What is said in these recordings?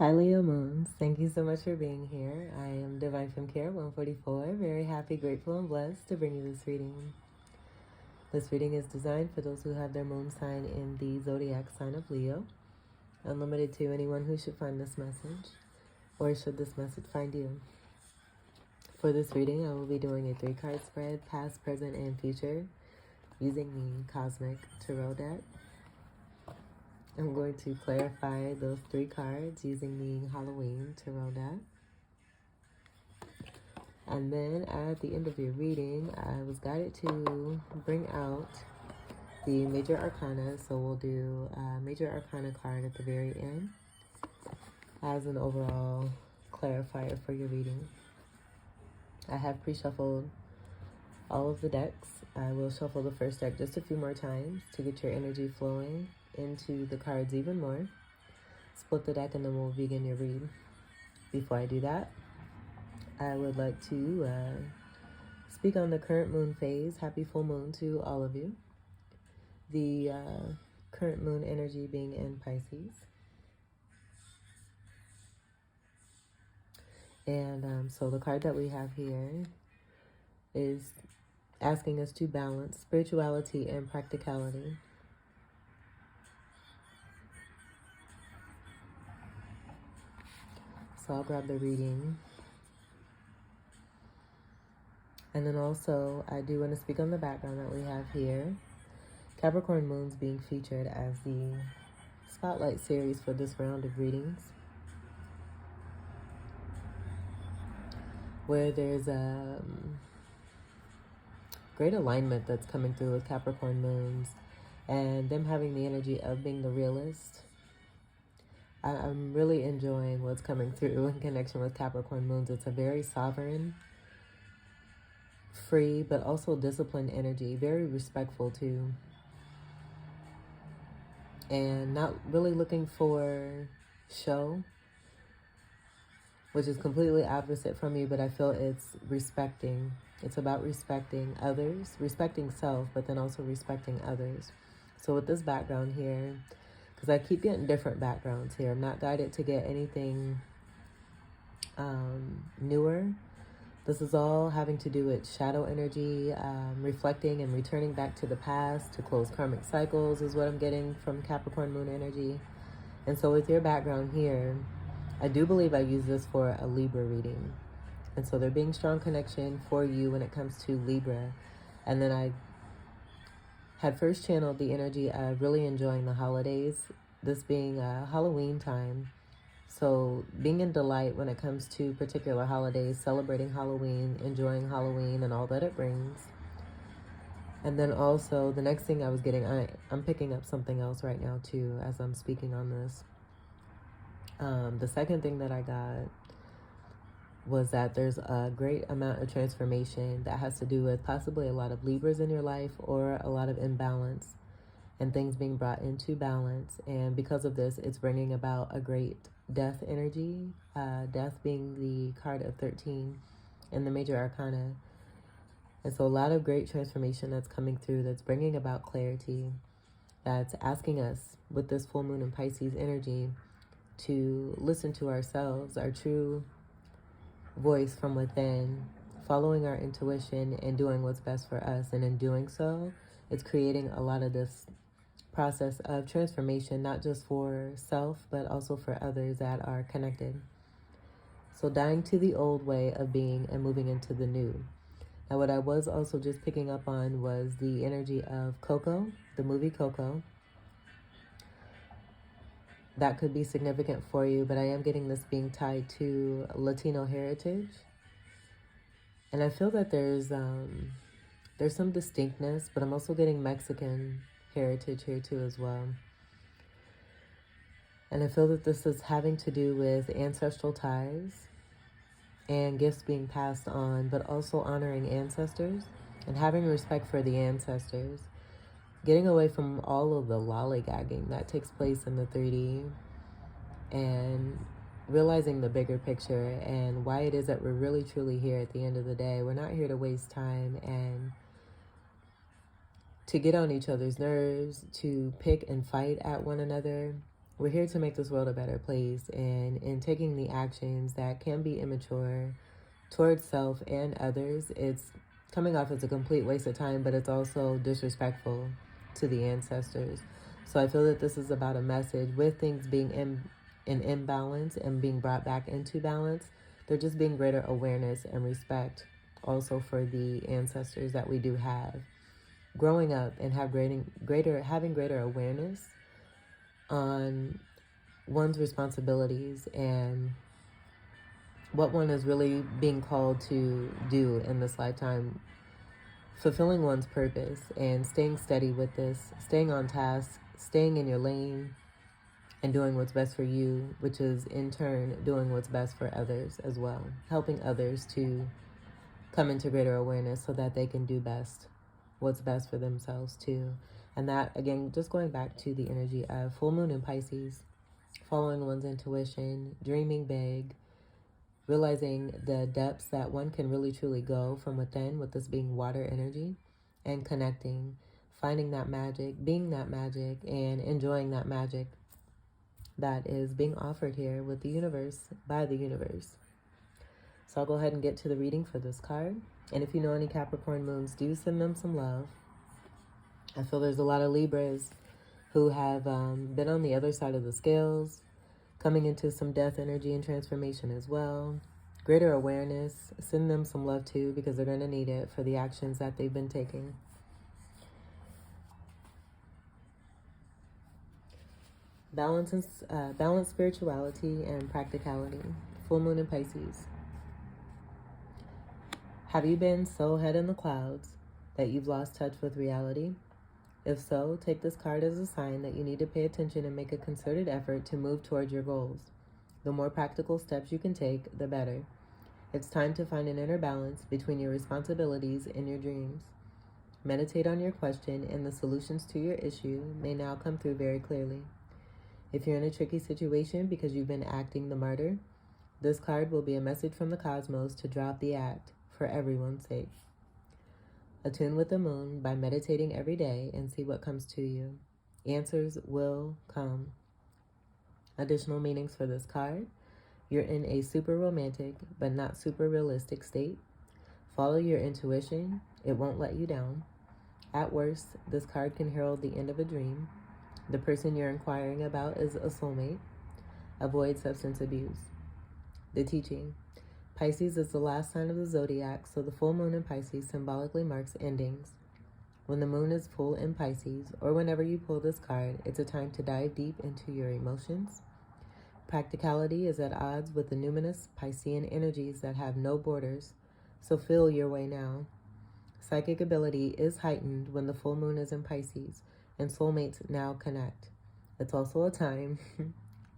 Hi Leo Moons, thank you so much for being here. I am Divine Femme Care 144, very happy, grateful, and blessed to bring you this reading. This reading is designed for those who have their moon sign in the zodiac sign of Leo, unlimited to anyone who should find this message, or should this message find you. For this reading, I will be doing a 3-card spread, past, present, and future, using the Cosmic Tarot deck. I'm going to clarify those 3 cards using the Halloween Tarot deck. And then at the end of your reading, I was guided to bring out the Major Arcana. So we'll do a Major Arcana card at the very end as an overall clarifier for your reading. I have pre-shuffled all of the decks. I will shuffle the first deck just a few more times to get your energy flowing into the cards even more. Split the deck and then we'll begin your read. Before I do that, I would like to speak on the current moon phase. Happy full moon to all of you. The current moon energy being in Pisces. And so the card that we have here is asking us to balance spirituality and practicality. So I'll grab the reading. And then also, I do want to speak on the background that we have here. Capricorn Moon's being featured as the spotlight series for this round of readings, where there's a great alignment that's coming through with Capricorn Moons and them having the energy of being the realist. I'm really enjoying what's coming through in connection with Capricorn Moons. It's a very sovereign, free, but also disciplined energy. Very respectful too. And not really looking for show, which is completely opposite from you, but I feel it's respecting. It's about respecting others, respecting self, but then also respecting others. So with this background here, because I keep getting different backgrounds here. I'm not guided to get anything newer. This is all having to do with shadow energy, reflecting and returning back to the past to close karmic cycles is what I'm getting from Capricorn Moon energy. And so with your background here, I do believe I use this for a Libra reading. And so there being strong connection for you when it comes to Libra. And then I had first channeled the energy of really enjoying the holidays, this being Halloween time. So being in delight when it comes to particular holidays, celebrating Halloween, enjoying Halloween and all that it brings. And then also the next thing I was getting, I'm picking up something else right now too as I'm speaking on this. The second thing that I got was that there's a great amount of transformation that has to do with possibly a lot of Libras in your life or a lot of imbalance and things being brought into balance. And because of this, it's bringing about a great death energy, death being the card of 13 in the Major Arcana. And so a lot of great transformation that's coming through that's bringing about clarity, that's asking us with this full moon in Pisces energy to listen to ourselves, our true voice from within, following our intuition and doing what's best for us. And in doing so, it's creating a lot of this process of transformation, not just for self, but also for others that are connected. So dying to the old way of being and moving into the new. Now, what I was also just picking up on was the energy of Coco, the movie Coco. That could be significant for you, but I am getting this being tied to Latino heritage. And I feel that there's some distinctness, but I'm also getting Mexican heritage here too as well. And I feel that this is having to do with ancestral ties and gifts being passed on, but also honoring ancestors and having respect for the ancestors. Getting away from all of the lollygagging that takes place in the 3D and realizing the bigger picture and why it is that we're really truly here at the end of the day. We're not here to waste time and to get on each other's nerves, to pick and fight at one another. we're here to make this world a better place, and in taking the actions that can be immature towards self and others, it's coming off as a complete waste of time, but it's also disrespectful to the ancestors. So I feel that this is about a message with things being in imbalance and being brought back into balance. There just being greater awareness and respect also for the ancestors that we do have. Growing up and having greater awareness on one's responsibilities and what one is really being called to do in this lifetime, fulfilling one's purpose and staying steady with this, staying on task, staying in your lane, and doing what's best for you, which is in turn doing what's best for others as well, helping others to come into greater awareness so that they can do what's best for themselves too. And that, again, just going back to the energy of full moon in Pisces, following one's intuition, dreaming big, realizing the depths that one can really truly go from within with this being water energy, and connecting, finding that magic, being that magic, and enjoying that magic that is being offered here with the universe, by the universe. So I'll go ahead and get to the reading for this card. And if you know any Capricorn moons, do send them some love. I feel there's a lot of Libras who have been on the other side of the scales, coming into some death energy and transformation as well. Greater awareness. Send them some love too, because they're going to need it for the actions that they've been taking. Balance spirituality and practicality. Full moon in Pisces. Have you been so head in the clouds that you've lost touch with reality? If so, take this card as a sign that you need to pay attention and make a concerted effort to move towards your goals. The more practical steps you can take, the better. It's time to find an inner balance between your responsibilities and your dreams. Meditate on your question, and the solutions to your issue may now come through very clearly. If you're in a tricky situation because you've been acting the martyr, this card will be a message from the cosmos to drop the act for everyone's sake. Attune with the moon by meditating every day and see what comes to you. Answers will come. Additional meanings for this card. You're in a super romantic but not super realistic state. Follow your intuition. It won't let you down. At worst, this card can herald the end of a dream. The person you're inquiring about is a soulmate. Avoid substance abuse. The teaching. Pisces is the last sign of the zodiac, so the full moon in Pisces symbolically marks endings. When the moon is full in Pisces, or whenever you pull this card, it's a time to dive deep into your emotions. Practicality is at odds with the numinous Piscean energies that have no borders, so feel your way now. Psychic ability is heightened when the full moon is in Pisces, and soulmates now connect. It's also a time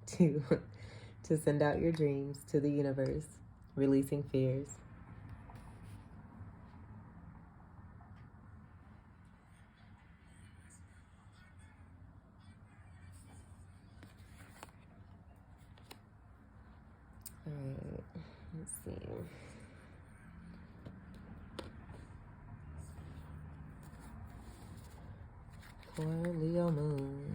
to send out your dreams to the universe, releasing fears. All right, let's see. For Leo moon.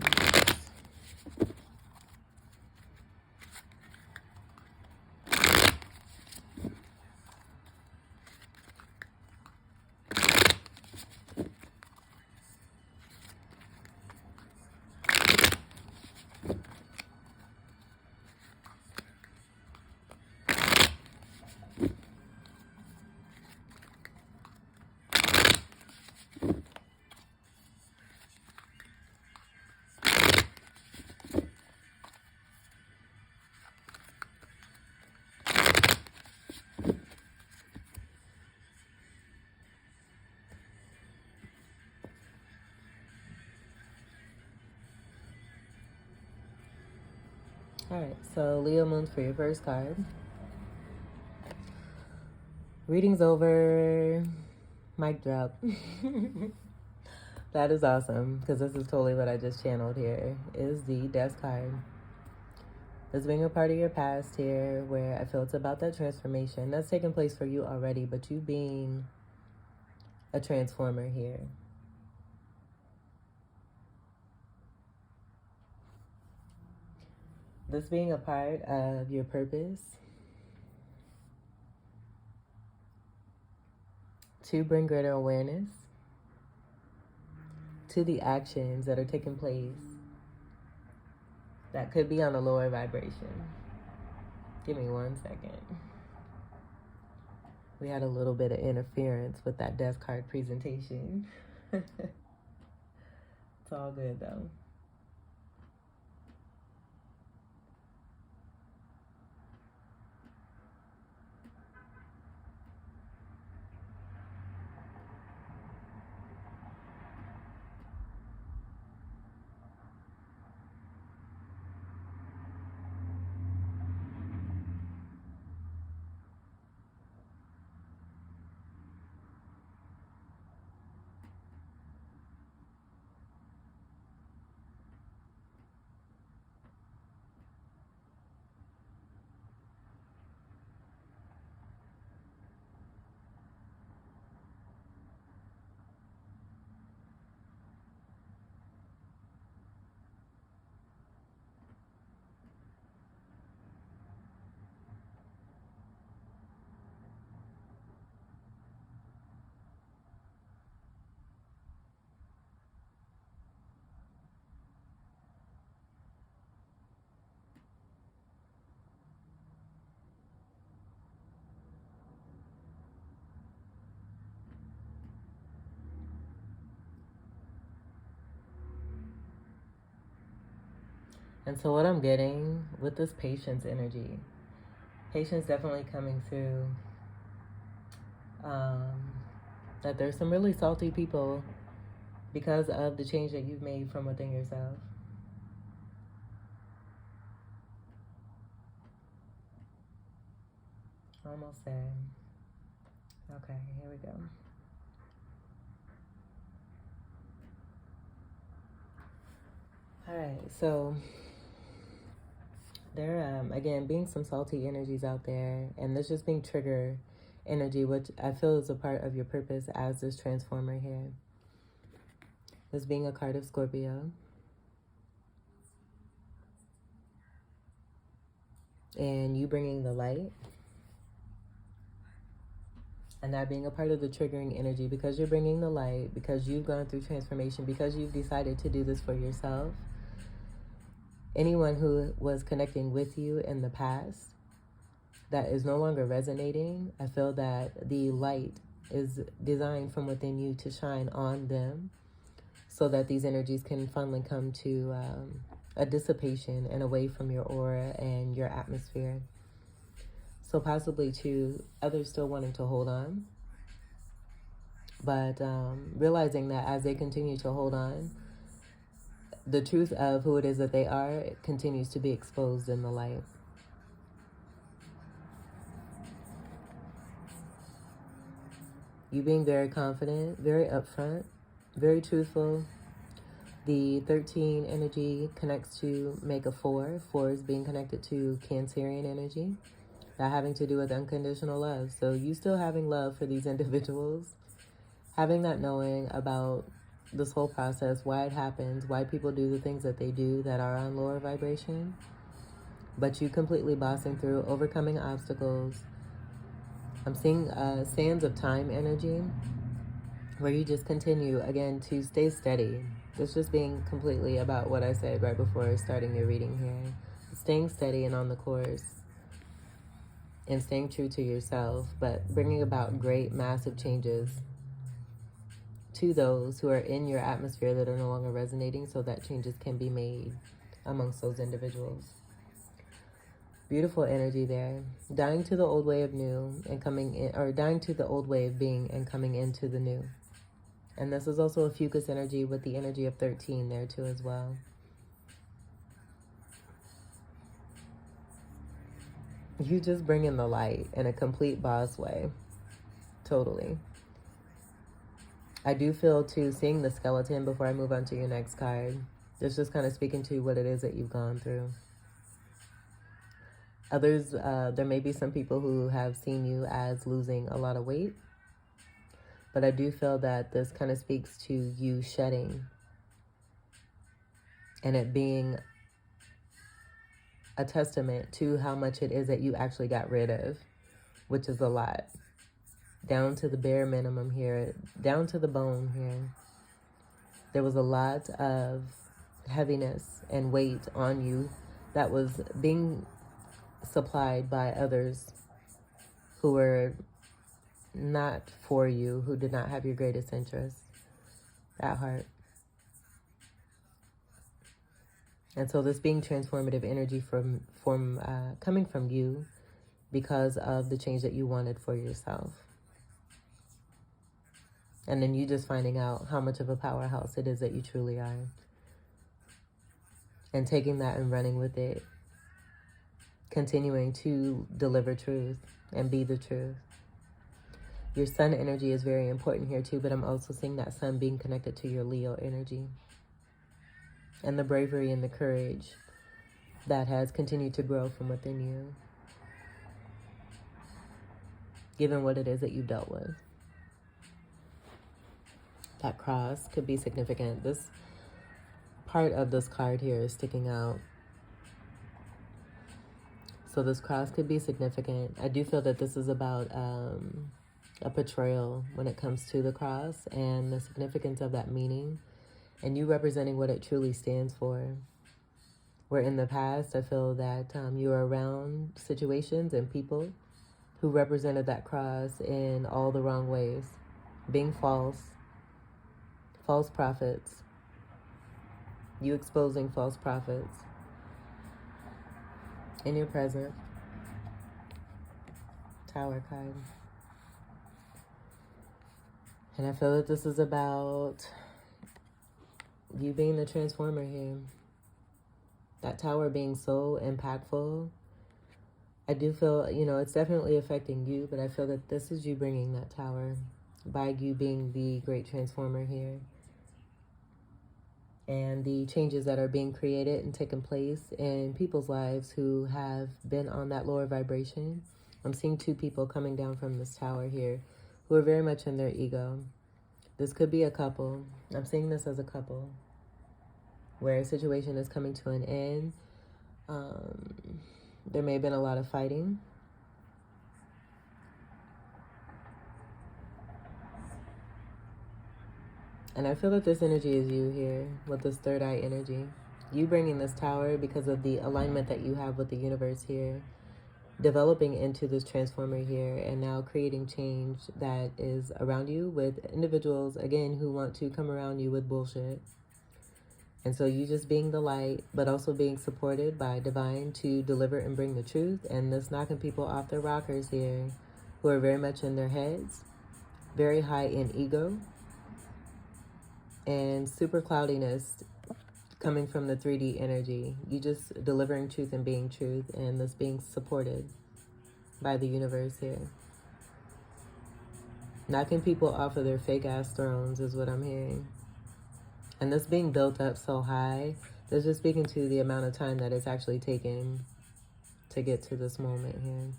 All right, so Leo moons for your first card. Reading's over. Mic drop. That is awesome, because this is totally what I just channeled here, is the Death card. This being a part of your past here, where I feel it's about that transformation that's taken place for you already, but you being a transformer here. This being a part of your purpose to bring greater awareness to the actions that are taking place that could be on a lower vibration. Give me 1 second. We had a little bit of interference with that death card presentation. It's all good though. And so what I'm getting with this patience energy, patience definitely coming through, that there's some really salty people because of the change that you've made from within yourself. Almost there. Okay, here we go. All right, so there, again, being some salty energies out there, and this just being trigger energy, which I feel is a part of your purpose as this transformer here. This being a card of Scorpio. And you bringing the light. And that being a part of the triggering energy, because you're bringing the light, because you've gone through transformation, because you've decided to do this for yourself. Anyone who was connecting with you in the past that is no longer resonating, I feel that the light is designed from within you to shine on them so that these energies can finally come to a dissipation and away from your aura and your atmosphere. So possibly to others still wanting to hold on, but realizing that as they continue to hold on, the truth of who it is that they are continues to be exposed in the light. You being very confident, very upfront, very truthful. The 13 energy connects to make a 4. 4 is being connected to Cancerian energy. That having to do with unconditional love. So you still having love for these individuals. Having that knowing about this whole process, why it happens, why people do the things that they do that are on lower vibration. But you completely bossing through, overcoming obstacles. I'm seeing sands of time energy where you just continue, again, to stay steady. It's just being completely about what I said right before starting your reading here. Staying steady and on the course. And staying true to yourself, but bringing about great, massive changes to those who are in your atmosphere that are no longer resonating, so that changes can be made amongst those individuals. Beautiful energy there. Dying to the old way of new and coming in, or dying to the old way of being and coming into the new. And this is also a fucus energy with the energy of 13 there too as well. You just bring in the light in a complete boss way. Totally. I do feel too, seeing the skeleton before I move on to your next card. It's just kind of speaking to what it is that you've gone through. Others, there may be some people who have seen you as losing a lot of weight. But I do feel that this kind of speaks to you shedding. And it being a testament to how much it is that you actually got rid of, which is a lot. Down to the bare minimum here, down to the bone here. There was a lot of heaviness and weight on you that was being supplied by others who were not for you, who did not have your greatest interest at heart. And so this being transformative energy coming from you because of the change that you wanted for yourself. And then you just finding out how much of a powerhouse it is that you truly are. And taking that and running with it. Continuing to deliver truth and be the truth. Your sun energy is very important here too, but I'm also seeing that sun being connected to your Leo energy. And the bravery and the courage that has continued to grow from within you, given what it is that you've dealt with. That cross could be significant. This part of this card here is sticking out. So this cross could be significant. I do feel that this is about a betrayal when it comes to the cross and the significance of that meaning. And you representing what it truly stands for. Where in the past, I feel that you were around situations and people who represented that cross in all the wrong ways. Being false prophets. You exposing false prophets. In your present. Tower card. And I feel that this is about you being the transformer here. That tower being so impactful. I do feel, it's definitely affecting you, but I feel that this is you bringing that tower by you being the great transformer here. And the changes that are being created and taking place in people's lives who have been on that lower vibration. I'm seeing two people coming down from this tower here who are very much in their ego. This could be a couple. I'm seeing this as a couple where a situation is coming to an end. There may have been a lot of fighting. And I feel that this energy is you here with this third eye energy. You bringing this tower because of the alignment that you have with the universe here. Developing into this transformer here and now creating change that is around you with individuals, again, who want to come around you with bullshit. And so you just being the light, but also being supported by divine to deliver and bring the truth. And this knocking people off their rockers here who are very much in their heads, very high in ego, and super cloudiness coming from the 3D energy. You just delivering truth and being truth, and this being supported by the universe here. Knocking people off of their fake ass thrones is what I'm hearing. And this being built up so high, this is speaking to the amount of time that it's actually taken to get to this moment here.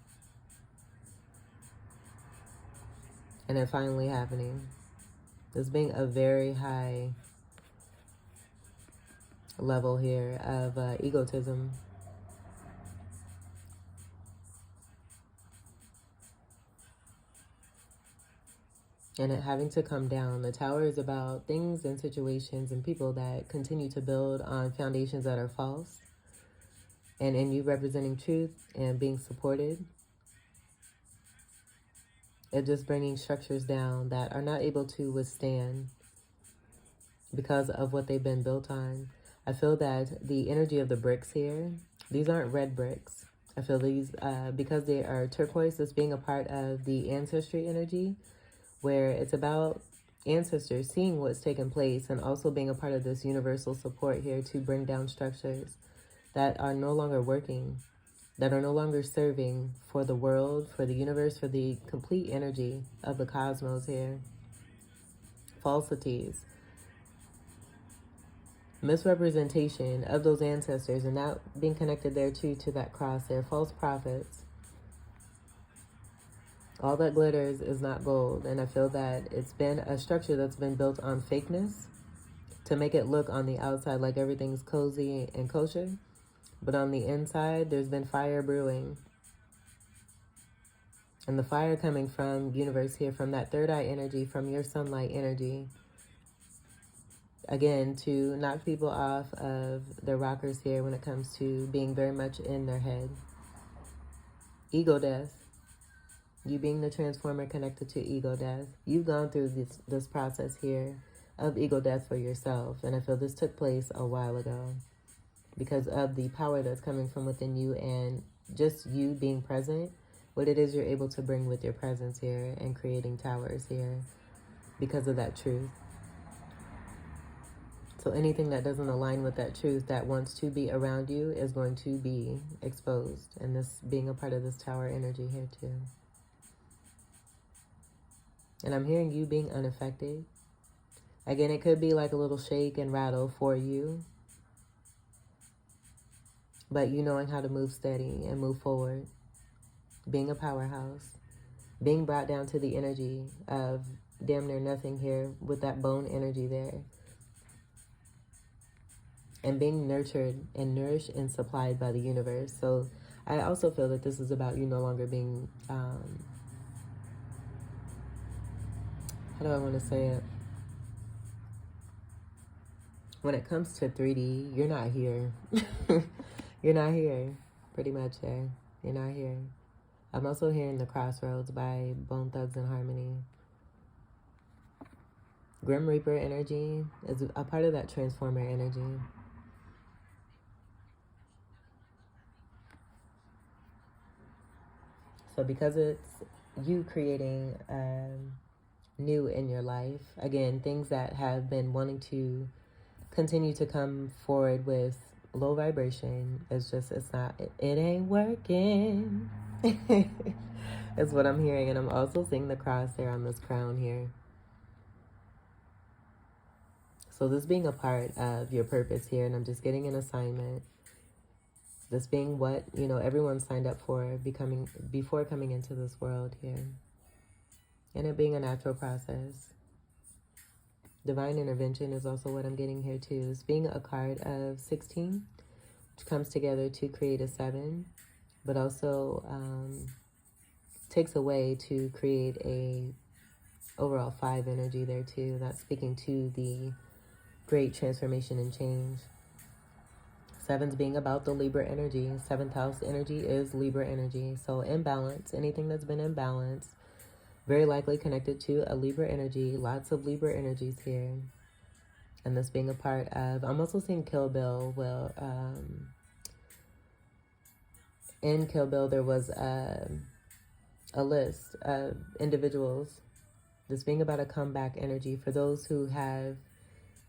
And it finally happening. This being a very high level here of egotism. And it having to come down. The tower is about things and situations and people that continue to build on foundations that are false. And in you representing truth and being supported. It's just bringing structures down that are not able to withstand because of what they've been built on. I feel that the energy of the bricks here, these aren't red bricks. I feel these, because they are turquoise, as being a part of the ancestry energy, where it's about ancestors seeing what's taken place and also being a part of this universal support here to bring down structures that are no longer working, that are no longer serving for the world, for the universe, for the complete energy of the cosmos here. Falsities. Misrepresentation of those ancestors and not being connected there too to that cross there. False prophets. All that glitters is not gold. And I feel that it's been a structure that's been built on fakeness to make it look on the outside like everything's cozy and kosher. But on the inside, there's been fire brewing. And the fire coming from universe here, from that third eye energy, from your sunlight energy. Again, to knock people off of their rockers here when it comes to being very much in their head. Ego death. You being the transformer connected to ego death. You've gone through this process here of ego death for yourself. And I feel this took place a while ago because of the power that's coming from within you and just you being present. What it is you're able to bring with your presence here and creating towers here because of that truth. So anything that doesn't align with that truth that wants to be around you is going to be exposed. And this being a part of this tower energy here too. And I'm hearing you being unaffected. Again, it could be like a little shake and rattle for you. But you knowing how to move steady and move forward. Being a powerhouse. Being brought down to the energy of damn near nothing here with that bone energy there. And being nurtured and nourished and supplied by the universe. So I also feel that this is about you no longer being, how do I want to say it? When it comes to 3D, you're not here. You're not here, pretty much there. You're not here. I'm also hearing The Crossroads by Bone Thugs and Harmony. Grim Reaper energy is a part of that transformer energy. So because it's you creating new in your life, again, things that have been wanting to continue to come forward with low vibration, it's not, it ain't working. Is what I'm hearing. And I'm also seeing the cross there on this crown here. So this being a part of your purpose here, and I'm just getting an assignment. This being what, you know, everyone signed up for before coming into this world here. And it being a natural process. Divine intervention is also what I'm getting here too. It's being a card of 16, which comes together to create a 7, but also takes away to create a overall 5 energy there too. That's speaking to the great transformation and change. 7's being about the Libra energy. 7th house energy is Libra energy. So imbalance, anything that's been imbalanced, very likely connected to a Libra energy. Lots of Libra energies here. And this being a part of, I'm also seeing Kill Bill. Well, in Kill Bill, there was a list of individuals. This being about a comeback energy for those who have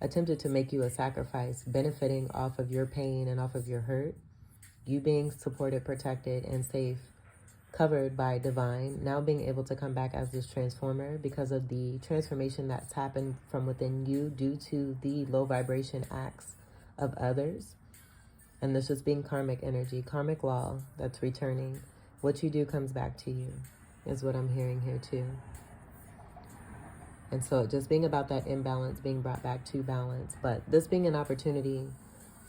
attempted to make you a sacrifice, benefiting off of your pain and off of your hurt. You being supported, protected, and safe, covered by divine, now being able to come back as this transformer because of the transformation that's happened from within you due to the low vibration acts of others. And this just being karmic energy, karmic law that's returning. What you do comes back to you is what I'm hearing here too. And so just being about that imbalance, being brought back to balance. But this being an opportunity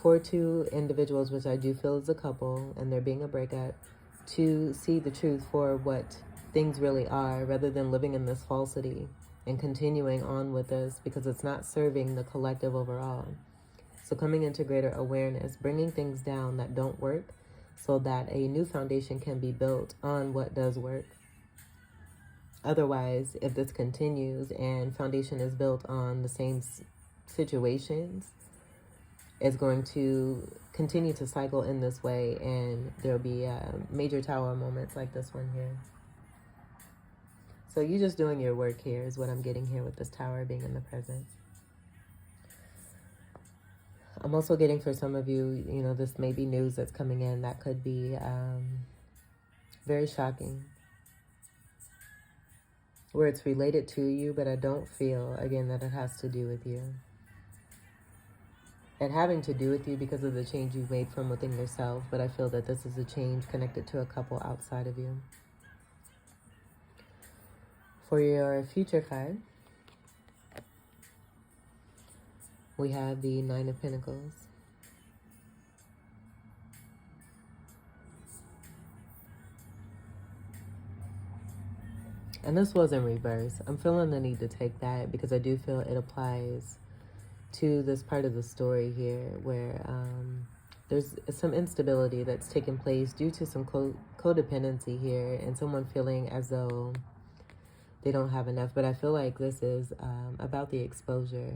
for 2 individuals, which I do feel is a couple, and there being a breakup, to see the truth for what things really are, rather than living in this falsity and continuing on with this because it's not serving the collective overall. So coming into greater awareness, bringing things down that don't work so that a new foundation can be built on what does work. Otherwise, if this continues and foundation is built on the same situations, it's going to continue to cycle in this way, and there'll be major tower moments like this one here. So you just doing your work here is what I'm getting here with this tower being in the present. I'm also getting for some of you, you know, this may be news that's coming in that could be very shocking, where it's related to you, but I don't feel, again, that it has to do with you. It having to do with you because of the change you've made from within yourself, but I feel that this is a change connected to a couple outside of you. For your future card, we have the 9 of Pentacles. And this was in reverse. I'm feeling the need to take that because I do feel it applies to this part of the story here where there's some instability that's taking place due to some codependency here and someone feeling as though they don't have enough. But I feel like this is about the exposure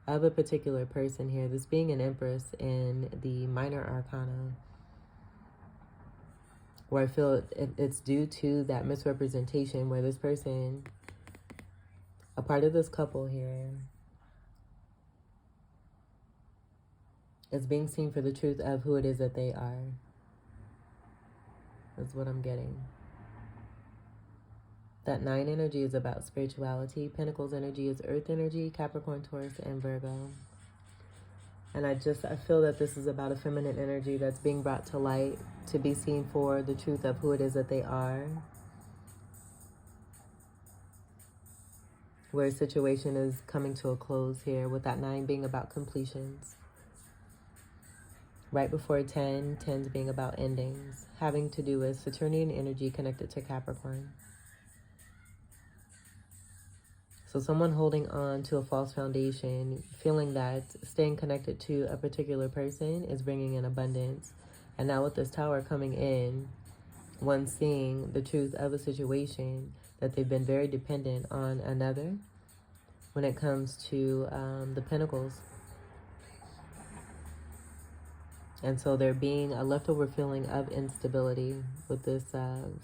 of a particular person here. This being an Empress in the Minor Arcana, where I feel it's due to that misrepresentation where this person, a part of this couple here, is being seen for the truth of who it is that they are. That's what I'm getting. That 9 energy is about spirituality. Pentacles energy is earth energy, Capricorn, Taurus, and Virgo. And I feel that this is about a feminine energy that's being brought to light to be seen for the truth of who it is that they are. Where a situation is coming to a close here, with that 9 being about completions. Right before 10, 10s being about endings, having to do with Saturnian energy connected to Capricorn. So someone holding on to a false foundation, feeling that staying connected to a particular person is bringing in abundance. And now with this Tower coming in, one seeing the truth of a situation, that they've been very dependent on another when it comes to the Pentacles. And so there being a leftover feeling of instability with this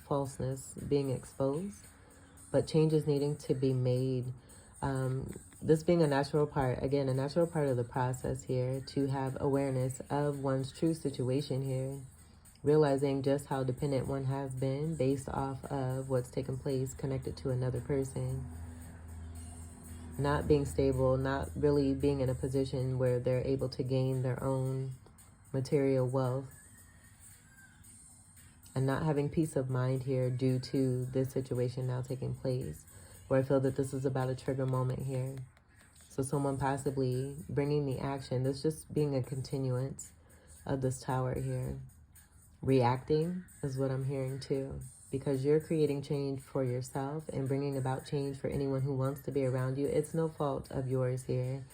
falseness being exposed, but changes needing to be made. This being a natural part, again, a natural part of the process here, to have awareness of one's true situation here, realizing just how dependent one has been based off of what's taken place connected to another person. Not being stable, not really being in a position where they're able to gain their own material wealth, and not having peace of mind here due to this situation now taking place, where I feel that this is about a trigger moment here. So someone possibly bringing the action, this just being a continuance of this Tower here. Reacting is what I'm hearing too, because you're creating change for yourself and bringing about change for anyone who wants to be around you. It's no fault of yours here.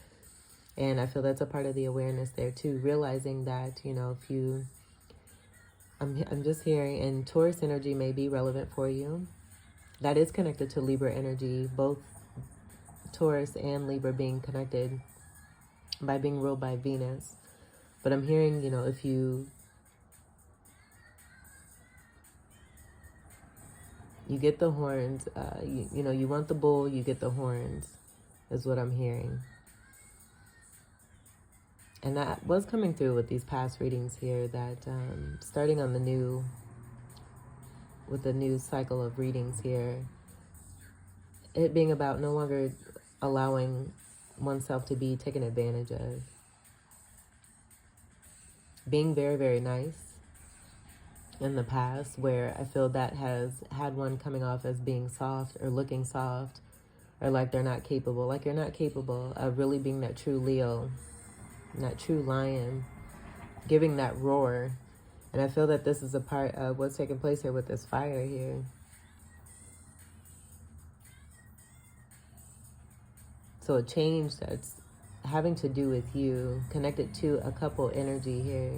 And I feel that's a part of the awareness there too, realizing that, you know, if you, I'm just hearing, and Taurus energy may be relevant for you. That is connected to Libra energy, both Taurus and Libra being connected by being ruled by Venus. But I'm hearing, you know, if you get the horns, you know, you want the bull, you get the horns, is what I'm hearing. And that was coming through with these past readings here, that starting on the new, with the new cycle of readings here, it being about no longer allowing oneself to be taken advantage of. Being very, very nice in the past, where I feel that has had one coming off as being soft or looking soft, or like they're not capable, like you're not capable of really being that true Leo, that true lion, giving that roar. And I feel that this is a part of what's taking place here with this fire here. So a change that's having to do with you, connected to a couple energy here.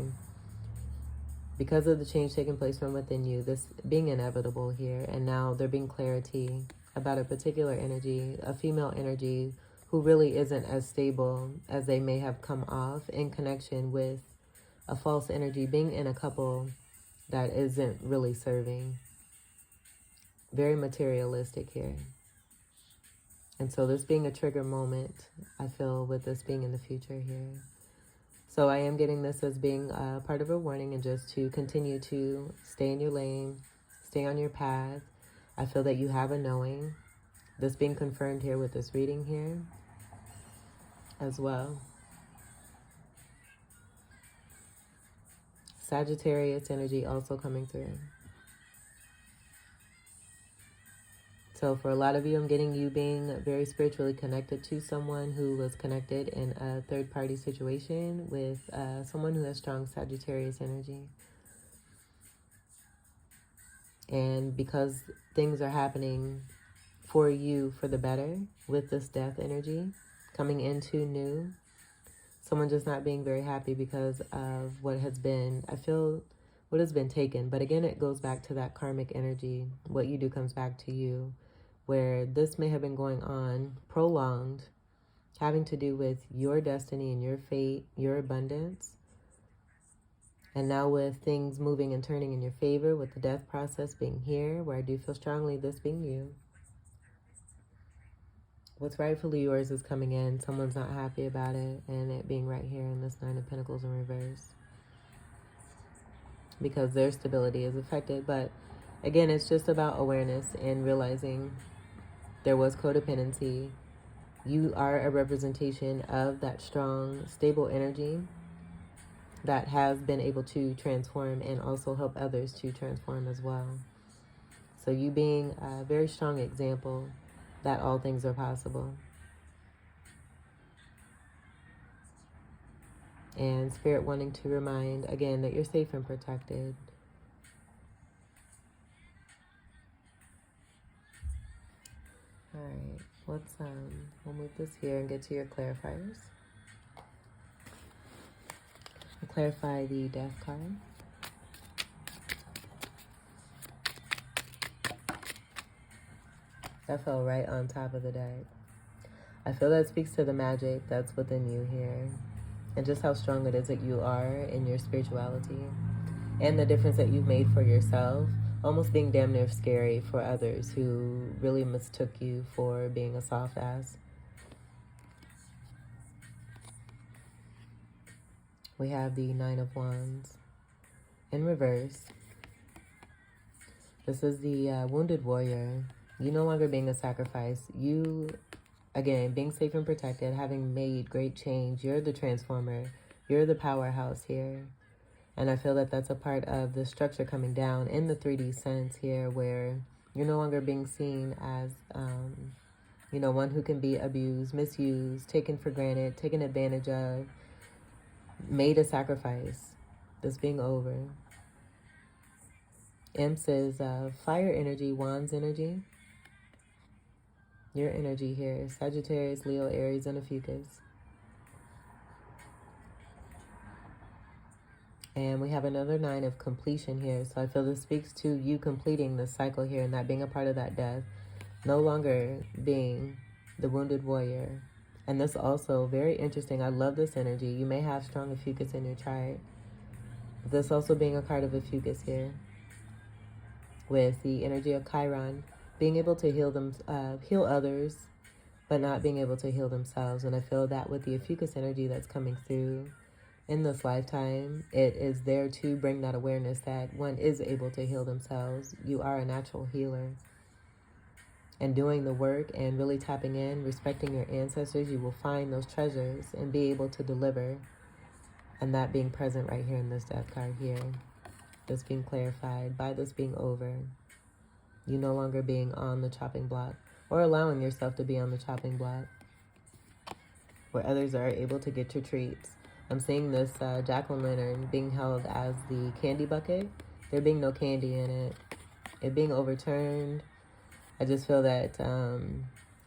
Because of the change taking place from within you, this being inevitable here. And now there being clarity about a particular energy, a female energy, who really isn't as stable as they may have come off, in connection with a false energy, being in a couple that isn't really serving. Very materialistic here. And so this being a trigger moment, I feel, with this being in the future here. So I am getting this as being part of a warning, and just to continue to stay in your lane, stay on your path. I feel that you have a knowing. This being confirmed here with this reading here as well. Sagittarius energy also coming through. So for a lot of you, I'm getting you being very spiritually connected to someone who was connected in a third-party situation with someone who has strong Sagittarius energy. And because things are happening for you for the better with this death energy coming into new, someone just not being very happy because of what has been, I feel, what has been taken. But again, it goes back to that karmic energy. What you do comes back to you, where this may have been going on, prolonged, having to do with your destiny and your fate, your abundance. And now with things moving and turning in your favor, with the death process being here, where I do feel strongly this being you, what's rightfully yours is coming in. Someone's not happy about it, and it being right here in this Nine of Pentacles in reverse, because their stability is affected. But again, it's just about awareness and realizing there was codependency. You are a representation of that strong, stable energy that has been able to transform and also help others to transform as well. So you being a very strong example that all things are possible. And Spirit wanting to remind, again, that you're safe and protected. All right, we'll move this here and get to your clarifiers. We'll clarify the death card. That fell right on top of the deck. I feel that speaks to the magic that's within you here, and just how strong it is that you are in your spirituality, and the difference that you've made for yourself, almost being damn near scary for others who really mistook you for being a soft ass. We have the Nine of Wands in reverse. This is the wounded warrior. You no longer being a sacrifice. You, again, being safe and protected, having made great change. You're the transformer. You're the powerhouse here. And I feel that that's a part of the structure coming down in the 3D sense here, where you're no longer being seen as, one who can be abused, misused, taken for granted, taken advantage of, made a sacrifice. This being over. Imps is fire energy, wands energy. Your energy here, Sagittarius, Leo, Aries, and a Fucus. And we have another Nine of completion here. So I feel this speaks to you completing the cycle here, and that being a part of that death. No longer being the wounded warrior. And this also, very interesting. I love this energy. You may have strong Fucus in your chart. But this also being a card of a Fucus here. With the energy of Chiron. Being able to heal others, but not being able to heal themselves. And I feel that with the Fucus energy that's coming through in this lifetime, it is there to bring that awareness that one is able to heal themselves. You are a natural healer. And doing the work and really tapping in, respecting your ancestors, you will find those treasures and be able to deliver. And that being present right here in this death card here. This being clarified by this being over. You no longer being on the chopping block, or allowing yourself to be on the chopping block, where others are able to get your treats. I'm seeing this jack-o'-lantern being held as the candy bucket. There being no candy in it. It being overturned. I just feel that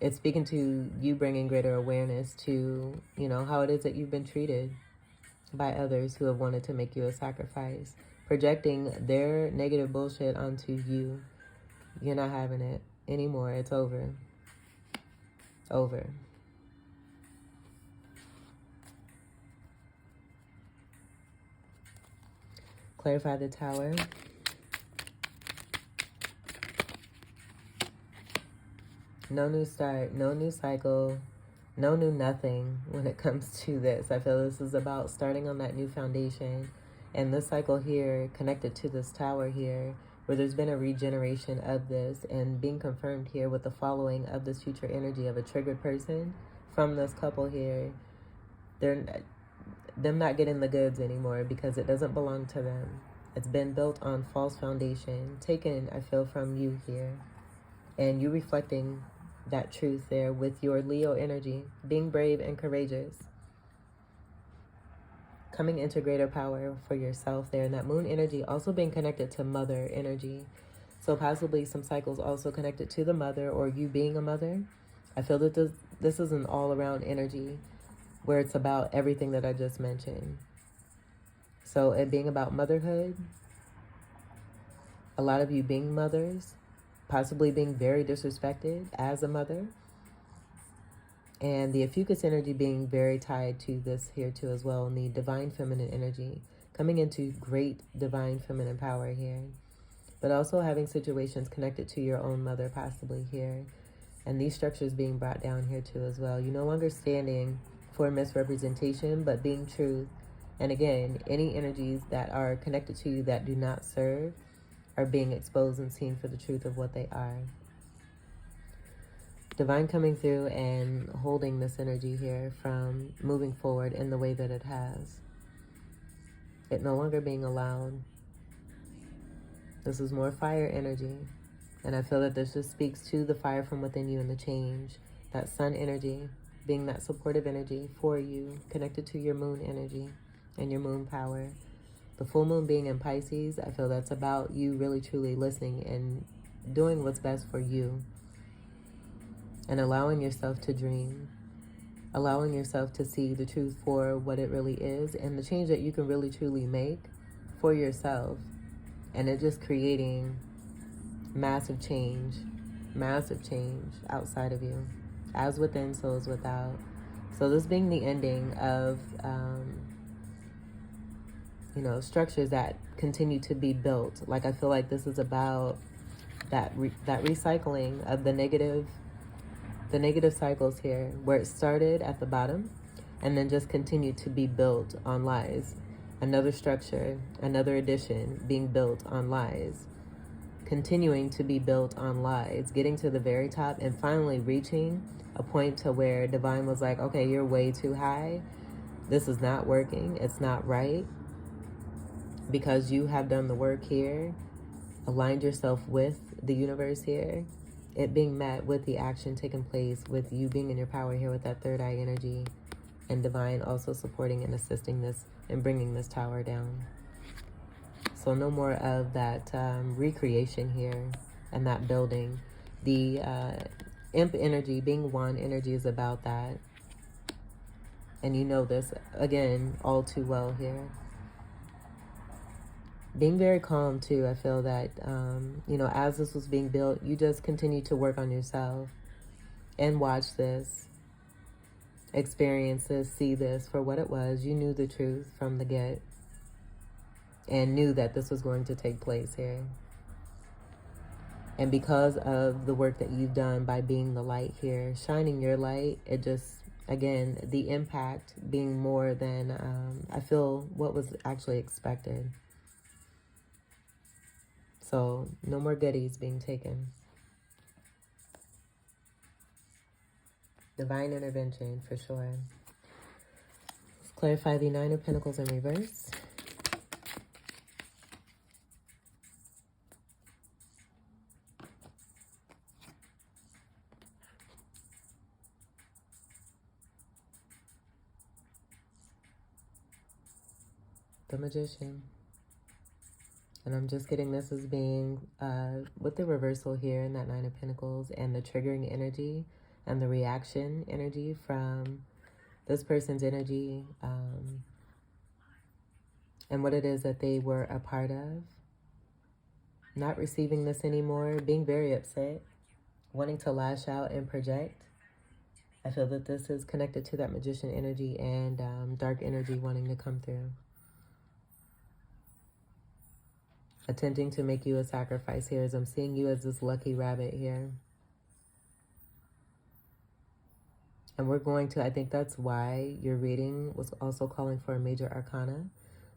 it's speaking to you bringing greater awareness to, how it is that you've been treated by others who have wanted to make you a sacrifice. Projecting their negative bullshit onto you. You're not having it anymore. It's over. Over. Clarify the Tower. No new start, no new cycle, no new nothing when it comes to this. I feel this is about starting on that new foundation. And this cycle here, connected to this tower here, where there's been a regeneration of this and being confirmed here with the following of this future energy of a triggered person from this couple here. Them not getting the goods anymore because it doesn't belong to them. It's been built on false foundation, taken, I feel, from you here. And you reflecting that truth there with your Leo energy, being brave and courageous. Coming into greater power for yourself there. And that moon energy also being connected to mother energy. So possibly some cycles also connected to the mother or you being a mother. I feel that this is an all-around energy where it's about everything that I just mentioned. So it being about motherhood, a lot of you being mothers, possibly being very disrespected as a mother, and the Ophiuchus energy being very tied to this here too as well, and the divine feminine energy coming into great divine feminine power here, but also having situations connected to your own mother possibly here, and these structures being brought down here too as well. You're no longer standing for misrepresentation, but being truth. And again, any energies that are connected to you that do not serve are being exposed and seen for the truth of what they are. Divine coming through and holding this energy here from moving forward in the way that it has. It no longer being allowed. This is more fire energy. And I feel that this just speaks to the fire from within you and the change. That sun energy being that supportive energy for you, connected to your moon energy and your moon power. The full moon being in Pisces, I feel that's about you really truly listening and doing what's best for you. And allowing yourself to dream. Allowing yourself to see the truth for what it really is. And the change that you can really truly make for yourself. And it just creating massive change outside of you. As within, so is without. So this being the ending of, structures that continue to be built. Like I feel like this is about that recycling of the negative cycles here, where it started at the bottom and then just continued to be built on lies. Another structure, another addition being built on lies. Continuing to be built on lies, getting to the very top and finally reaching a point to where divine was like, okay, you're way too high. This is not working. It's not right. Because you have done the work here, aligned yourself with the universe here, it being met with the action taking place, with you being in your power here with that third eye energy, and divine also supporting and assisting this and bringing this tower down. So no more of that recreation here and that building. The imp energy, being one energy, is about that. And you know this, again, all too well here. Being very calm too. I feel that, as this was being built, you just continue to work on yourself and watch this, experience this, see this for what it was. You knew the truth from the get and knew that this was going to take place here. And because of the work that you've done by being the light here, shining your light, it just, again, the impact being more than, I feel, what was actually expected. So no more goodies being taken. Divine intervention for sure. Let's clarify the Nine of Pentacles in reverse. The Magician. And I'm just getting this as being with the reversal here in that Nine of Pentacles and the triggering energy and the reaction energy from this person's energy and what it is that they were a part of. Not receiving this anymore, being very upset, wanting to lash out and project. I feel that this is connected to that Magician energy and dark energy wanting to come through. Attempting to make you a sacrifice here, as I'm seeing you as this lucky rabbit here. And we're going to, I think that's why your reading was also calling for a major arcana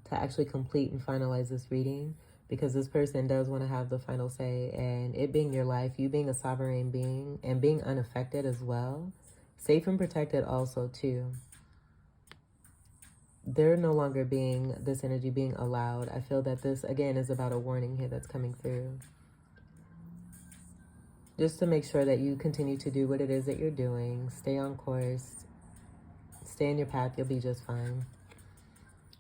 to actually complete and finalize this reading, because this person does want to have the final say, and it being your life, you being a sovereign being and being unaffected as well, safe and protected also too. They're no longer being, this energy being allowed. I feel that this, again, is about a warning here that's coming through. Just to make sure that you continue to do what it is that you're doing. Stay on course. Stay in your path. You'll be just fine.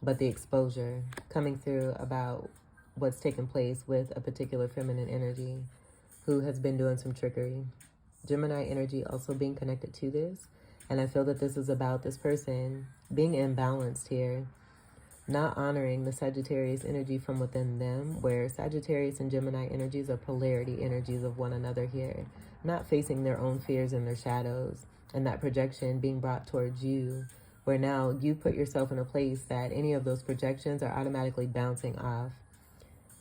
But the exposure coming through about what's taken place with a particular feminine energy who has been doing some trickery. Gemini energy also being connected to this. And I feel that this is about this person being imbalanced here, not honoring the Sagittarius energy from within them, where Sagittarius and Gemini energies are polarity energies of one another here, not facing their own fears and their shadows, and that projection being brought towards you, where now you put yourself in a place that any of those projections are automatically bouncing off.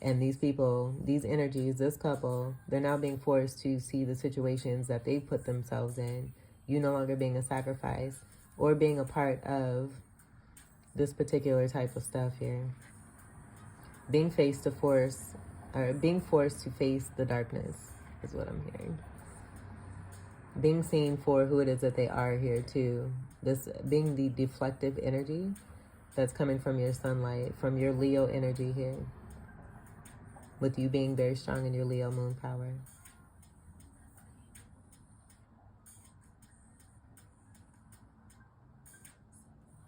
And these people, these energies, this couple, they're now being forced to see the situations that they put themselves in. You no longer being a sacrifice or being a part of this particular type of stuff here. Being forced to face the darkness is what I'm hearing. Being seen for who it is that they are here too. This being the deflective energy that's coming from your sunlight, from your Leo energy here. With you being very strong in your Leo moon power.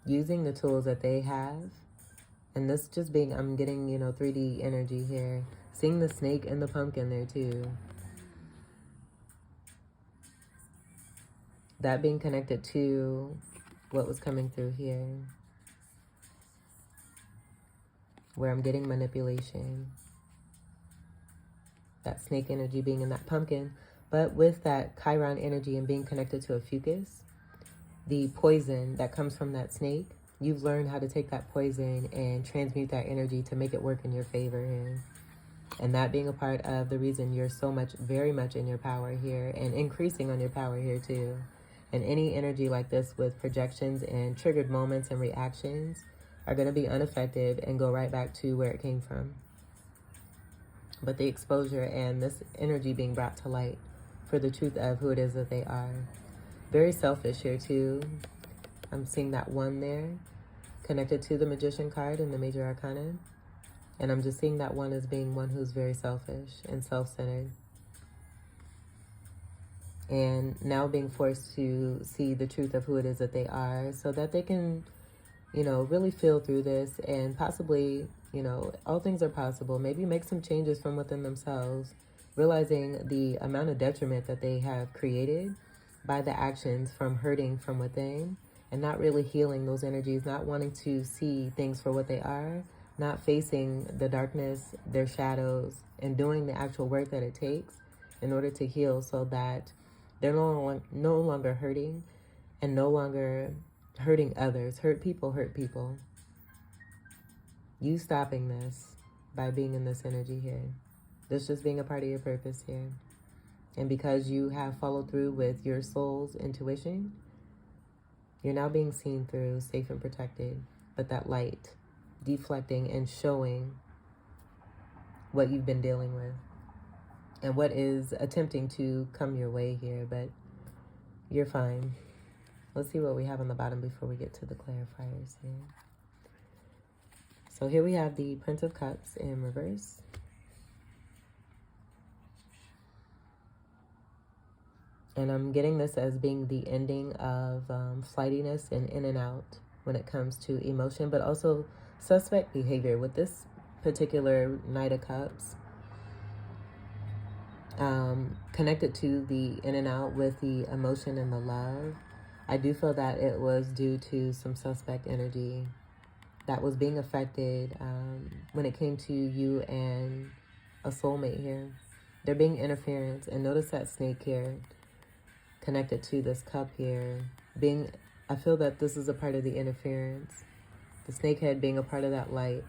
Using the tools that they have. And this just being, I'm getting, 3D energy here. Seeing the snake and the pumpkin there too. That being connected to what was coming through here. Where I'm getting manipulation. That snake energy being in that pumpkin. But with that Chiron energy and being connected to a fucus, the poison that comes from that snake, you've learned how to take that poison and transmute that energy to make it work in your favor here. And that being a part of the reason you're so much, very much in your power here and increasing on your power here too. And any energy like this with projections and triggered moments and reactions are going to be ineffective and go right back to where it came from. But the exposure and this energy being brought to light for the truth of who it is that they are. Very selfish here too. I'm seeing that one there connected to the Magician card in the Major Arcana. And I'm just seeing that one as being one who's very selfish and self-centered. And now being forced to see the truth of who it is that they are so that they can, really feel through this and possibly, all things are possible. Maybe make some changes from within themselves, realizing the amount of detriment that they have created by the actions from hurting from within and not really healing those energies, not wanting to see things for what they are, not facing the darkness, their shadows, and doing the actual work that it takes in order to heal so that they're no longer hurting and no longer hurting others. Hurt people hurt people. You stopping this by being in this energy here. This just being a part of your purpose here. And because you have followed through with your soul's intuition, you're now being seen through, safe and protected. But that light deflecting and showing what you've been dealing with and what is attempting to come your way here, but you're fine. Let's see what we have on the bottom before we get to the clarifiers here. So here we have the Prince of Cups in reverse. And I'm getting this as being the ending of flightiness and in and out when it comes to emotion, but also suspect behavior with this particular Knight of Cups. Connected to the in and out with the emotion and the love. I do feel that it was due to some suspect energy that was being affected when it came to you and a soulmate here. There being interference, and notice that snake here connected to this cup here. I feel that this is a part of the interference. The snake head being a part of that light,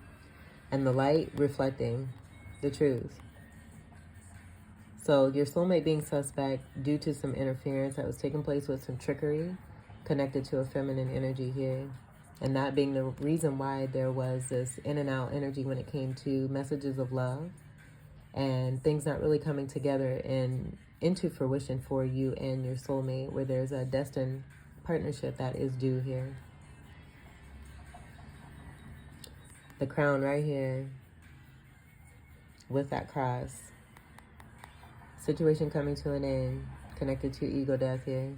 and the light reflecting the truth. So your soulmate being suspect due to some interference that was taking place with some trickery connected to a feminine energy here. And that being the reason why there was this in and out energy when it came to messages of love and things not really coming together and into fruition for you and your soulmate, where there's a destined partnership that is due here. The crown right here with that cross. Situation coming to an end, connected to ego death here.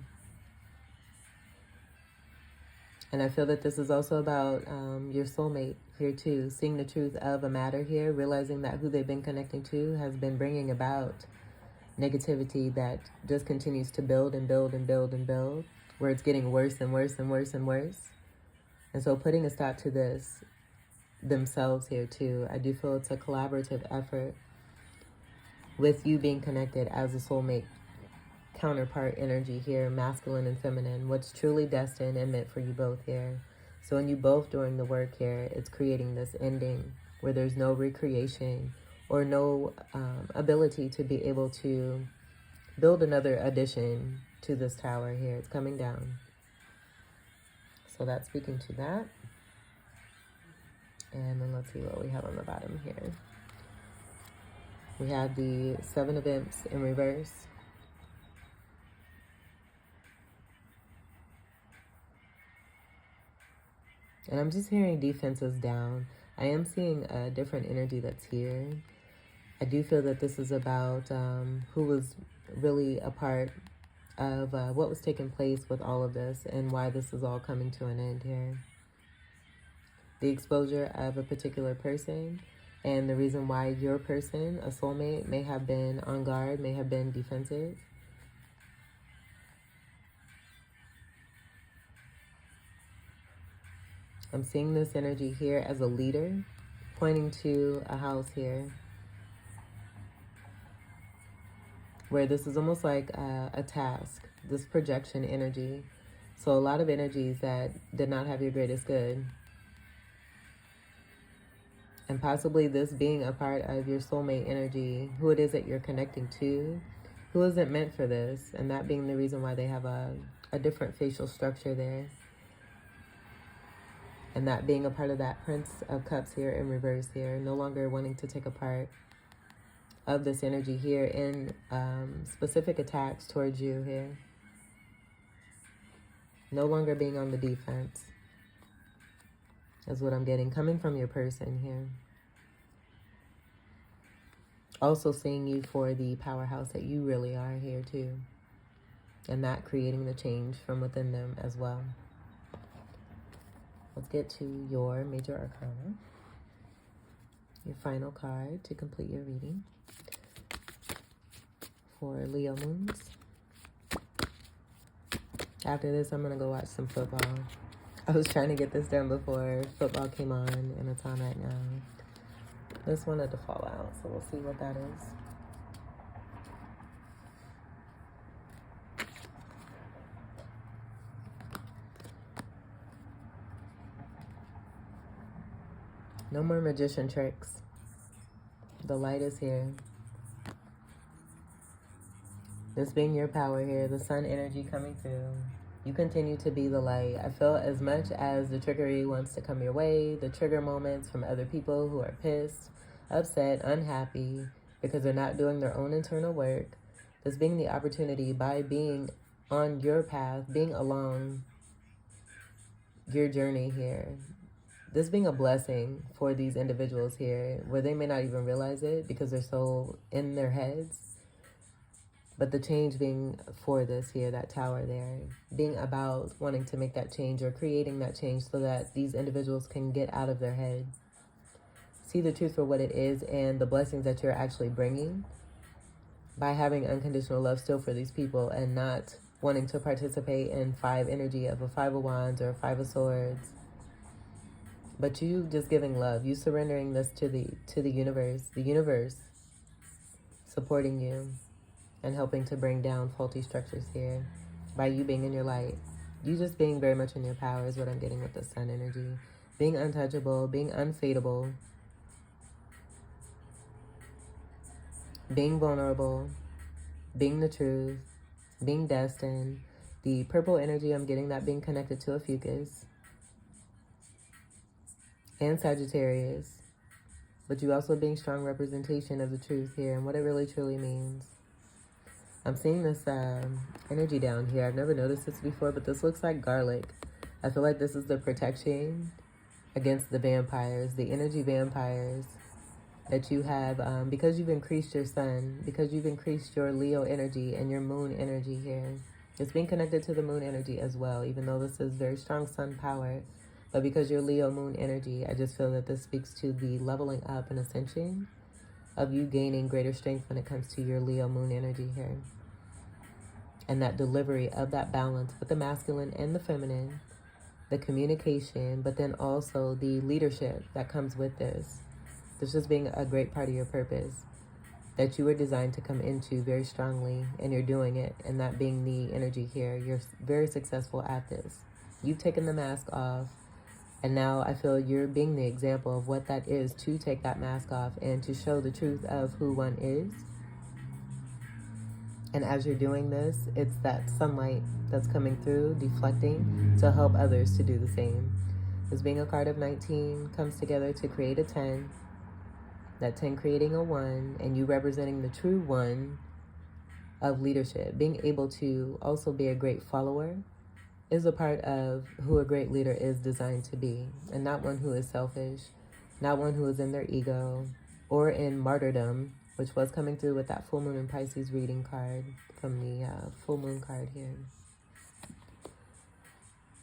And I feel that this is also about your soulmate here too. Seeing the truth of a matter here, realizing that who they've been connecting to has been bringing about negativity that just continues to build and build and build and build, where it's getting worse and worse and worse and worse. And so putting a stop to this themselves here too. I do feel it's a collaborative effort with you being connected as a soulmate counterpart energy here, masculine and feminine, what's truly destined and meant for you both here. So when you both doing the work here, it's creating this ending where there's no recreation or no ability to be able to build another addition to this tower here. It's coming down. So that's speaking to that. And then let's see what we have on the bottom here. We have the Seven of Imps in reverse. And I'm just hearing defenses down. I am seeing a different energy that's here. I do feel that this is about who was really a part of what was taking place with all of this and why this is all coming to an end here. The exposure of a particular person and the reason why your person, a soulmate, may have been on guard, may have been defensive. I'm seeing this energy here as a leader, pointing to a house here, where this is almost like a task, this projection energy. So a lot of energies that did not have your greatest good. And possibly this being a part of your soulmate energy, who it is that you're connecting to, who isn't meant for this, and that being the reason why they have a different facial structure there. And that being a part of that Prince of Cups here in reverse here, no longer wanting to take a part of this energy here in specific attacks towards you here. No longer being on the defense is what I'm getting, coming from your person here. Also seeing you for the powerhouse that you really are here too. And that creating the change from within them as well. Let's get to your major arcana. Your final card to complete your reading. For Leo moons. After this, I'm going to go watch some football. I was trying to get this done before football came on, and it's on right now. This wanted to fall out, so we'll see what that is. No more magician tricks. The light is here. This being your power here, the sun energy coming through. You continue to be the light. I feel as much as the trickery wants to come your way, the trigger moments from other people who are pissed, upset, unhappy, because they're not doing their own internal work. This being the opportunity by being on your path, being along your journey here. This being a blessing for these individuals here, where they may not even realize it because they're so in their heads. But the change being for this here, that tower there, being about wanting to make that change or creating that change so that these individuals can get out of their head. See the truth for what it is and the blessings that you're actually bringing by having unconditional love still for these people and not wanting to participate in five energy of a Five of Wands or a Five of Swords. But you just giving love, you surrendering this to the universe supporting you and helping to bring down faulty structures here by you being in your light. You just being very much in your power is what I'm getting with the sun energy. Being untouchable, being unfadable, being vulnerable, being the truth, being destined. The purple energy, I'm getting that being connected to a fucus. And Sagittarius, but you also being strong representation of the truth here and what it really truly means. I'm seeing this energy down here. I've never noticed this before, but this looks like garlic. I feel like this is the protection against the vampires, the energy vampires that you have because you've increased your sun, because you've increased your Leo energy and your moon energy here. It's being connected to the moon energy as well, even though this is very strong sun power. But because you're Leo moon energy, I just feel that this speaks to the leveling up and ascension of you gaining greater strength when it comes to your Leo moon energy here. And that delivery of that balance with the masculine and the feminine, the communication, but then also the leadership that comes with this. This just being a great part of your purpose that you were designed to come into very strongly, and you're doing it. And that being the energy here, you're very successful at this. You've taken the mask off, and now I feel you're being the example of what that is, to take that mask off and to show the truth of who one is. And as you're doing this, it's that sunlight that's coming through, deflecting, to help others to do the same. This being a card of 19 comes together to create a 10. That 10 creating a 1, and you representing the true 1 of leadership. Being able to also be a great follower is a part of who a great leader is designed to be. And not one who is selfish, not one who is in their ego or in martyrdom, which was coming through with that full moon in Pisces reading card from the full moon card here.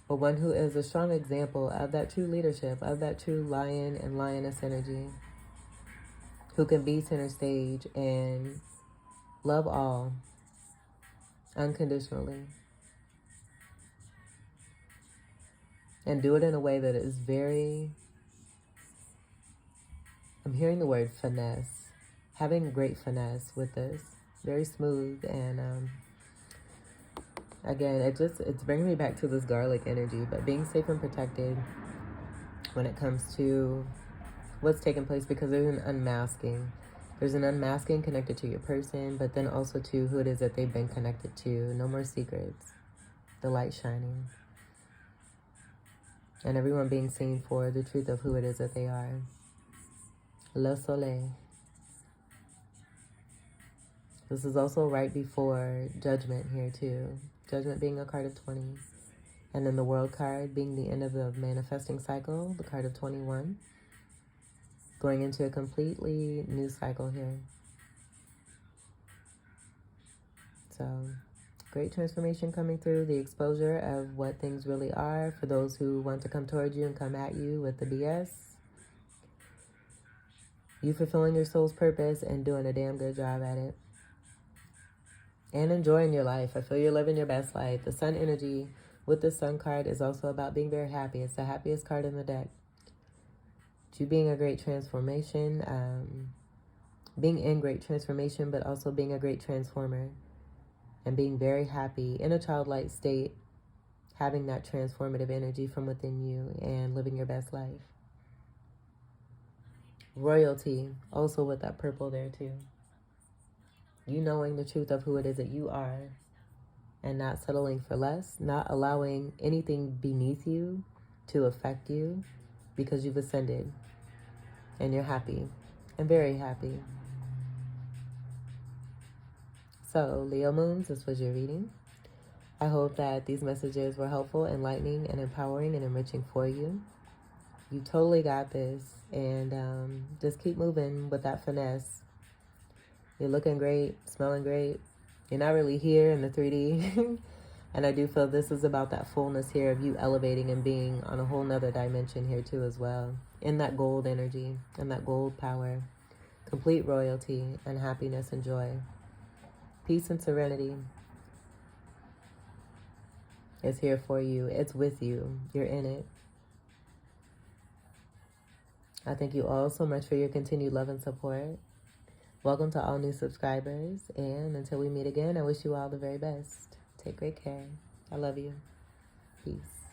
But one who is a strong example of that true leadership, of that true lion and lioness energy, who can be center stage and love all unconditionally. And do it in a way that is very, I'm hearing the word finesse. Having great finesse with this. Very smooth. And again, it's bringing me back to this garlic energy. But being safe and protected when it comes to what's taking place, because there's an unmasking. There's an unmasking connected to your person, but then also to who it is that they've been connected to. No more secrets. The light shining. And everyone being seen for the truth of who it is that they are. Le Soleil. This is also right before Judgment here too. Judgment being a card of 20. And then the World card being the end of the manifesting cycle, the card of 21. Going into a completely new cycle here. So, great transformation coming through. The exposure of what things really are for those who want to come towards you and come at you with the BS. You fulfilling your soul's purpose and doing a damn good job at it. And enjoying your life. I feel you're living your best life. The Sun energy with the Sun card is also about being very happy. It's the happiest card in the deck. You being a great transformation, being in great transformation, but also being a great transformer and being very happy in a childlike state, having that transformative energy from within you and living your best life. Royalty, also with that purple there too. You knowing the truth of who it is that you are and not settling for less, not allowing anything beneath you to affect you because you've ascended. And you're happy, and very happy. So, Leo Moons, this was your reading. I hope that these messages were helpful, enlightening, and empowering, and enriching for you. You totally got this, and just keep moving with that finesse. You're looking great, smelling great. You're not really here in the 3D. And I do feel this is about that fullness here of you elevating and being on a whole nother dimension here too as well. In that gold energy and that gold power. Complete royalty and happiness and joy. Peace and serenity is here for you. It's with you. You're in it. I thank you all so much for your continued love and support. Welcome to all new subscribers. And until we meet again, I wish you all the very best. Take great care. I love you. Peace.